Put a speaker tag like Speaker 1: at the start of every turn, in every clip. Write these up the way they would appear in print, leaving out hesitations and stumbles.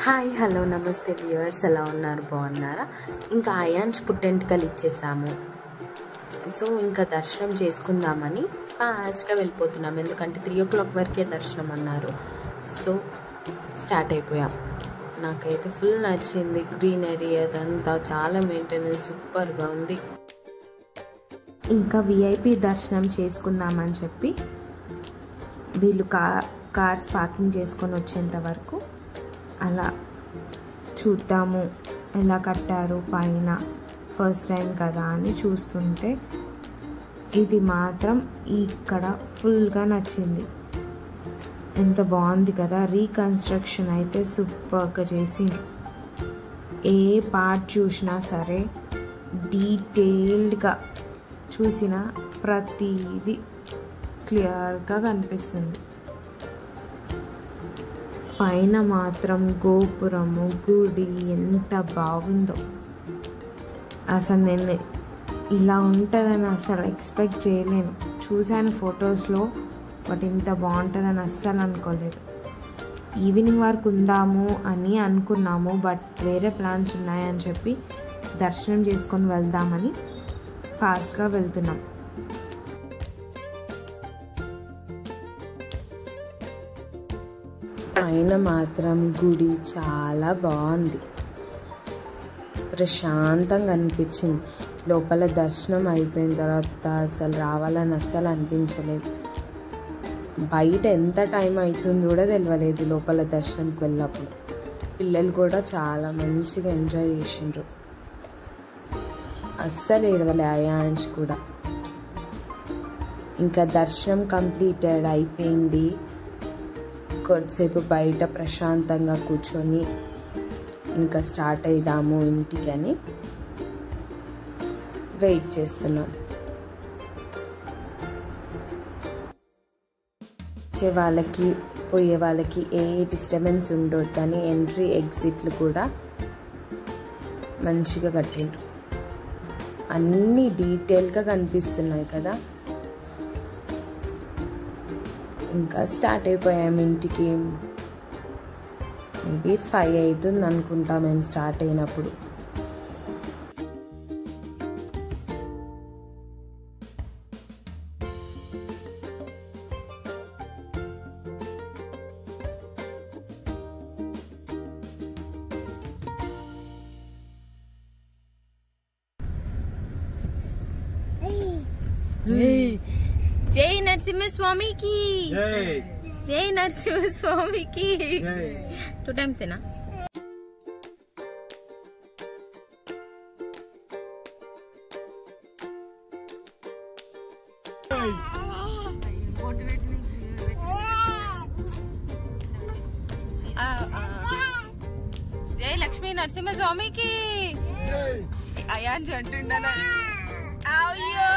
Speaker 1: Hi hello నమస్తే viewers, ఎలా ఉన్నారు? బాగున్నారా? ఇంకా అయాన్స్ పుట్టెంటుకలు ఇచ్చేసాము. సో ఇంకా దర్శనం చేసుకుందామని ఫాస్ట్గా వెళ్ళిపోతున్నాం, ఎందుకంటే 3 o'clock వరకే దర్శనం అన్నారు. సో స్టార్ట్ అయిపోయాం. నాకైతే ఫుల్ నచ్చింది. గ్రీనరీ అదంతా చాలా మెయింటెనెన్స్ సూపర్గా ఉంది. ఇంకా విఐపి దర్శనం చేసుకుందామని చెప్పి వీళ్ళు కార్స్ పార్కింగ్ చేసుకొని వచ్చేంత వరకు అలా చూద్దాము ఎలా కట్టారు పైన, ఫస్ట్ టైం కదా అని చూస్తుంటే ఇది మాత్రం ఇక్కడ ఫుల్గా నచ్చింది. ఎంత బాగుంది కదా! రీకన్స్ట్రక్షన్ అయితే సూపర్గా చేసింది. ఏ పార్ట్ చూసినా సరే డీటెయిల్డ్గా చూసిన ప్రతిదీ క్లియర్గా కనిపిస్తుంది. పైన మాత్రం గోపురము, గుడి ఎంత బాగుందో! అసలు నేను ఇలా ఉంటుందని అసలు ఎక్స్పెక్ట్ చేయలేను. చూశాను ఫొటోస్లో, బట్ ఇంత బాగుంటుందని అస్సలు అనుకోలేదు. ఈవినింగ్ వరకు ఉందాము అని అనుకున్నాము, బట్ వేరే ప్లాన్స్ ఉన్నాయని చెప్పి దర్శనం చేసుకొని వెళ్దామని ఫాస్ట్గా వెళ్తున్నాం. పైన మాత్రం గుడి చాలా బాగుంది, ప్రశాంతంగా అనిపించింది. లోపల దర్శనం అయిపోయిన తర్వాత అసలు రావాలని అస్సలు అనిపించలేదు. బయట ఎంత టైం అవుతుందో కూడా తెలియలేదు లోపల దర్శనంకి వెళ్ళినప్పుడు. పిల్లలు కూడా చాలా మంచిగా ఎంజాయ్ చేసిండ్రు, అస్సలు ఏడవలే అయాన్స్ కూడా. ఇంకా దర్శనం కంప్లీటెడ్ అయిపోయింది. కొద్దిసేపు బయట ప్రశాంతంగా కూర్చొని ఇంకా స్టార్ట్ అయిదాము ఇంటికి అని వెయిట్ చేస్తున్నాం. వచ్చే వాళ్ళకి పోయే వాళ్ళకి ఏ డిస్టర్బెన్స్ ఉండొద్దని ఎంట్రీ ఎగ్జిట్లు కూడా మంచిగా కట్టిండ్రు. అన్నీ డీటెయిల్గా కనిపిస్తున్నాయి కదా. ఇంకా స్టార్ట్ అయిపోయాము ఇంటికి. మేబీ 5 అవుతుంది అనుకుంటా మేము స్టార్ట్ అయినప్పుడు.
Speaker 2: जय नरसिंह स्वामी की जय, जय नरसिंह स्वामी की जय। 2 times है ना? जय लक्ष्मी नरसिंह स्वामी की अयान चंटुंडा अय्यो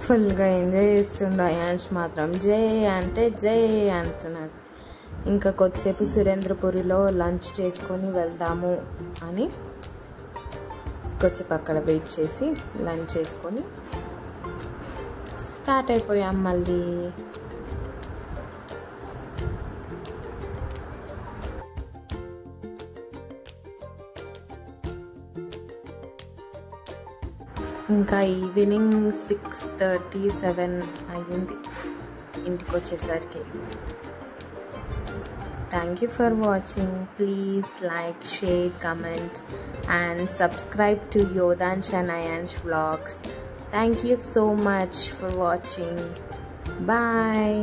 Speaker 1: ఫుల్గా ఎంజాయ్ చేస్తుండే. అయాన్స్ మాత్రం జై అంటే జై అంటున్నాడు. ఇంకా కొద్దిసేపు సురేంద్రపురిలో లంచ్ చేసుకొని వెళ్దాము అని కొద్దిసేపు అక్కడ వెయిట్ చేసి లంచ్ చేసుకొని స్టార్ట్ అయిపోయాం మళ్ళీ. ఇంకా ఈవినింగ్ 6:37 అయ్యింది ఇంటికి వచ్చేసరికి. Thank you for watching. Please like, share, comment and subscribe to Yodansh and Ayansh vlogs. Thank you so much for watching. Bye.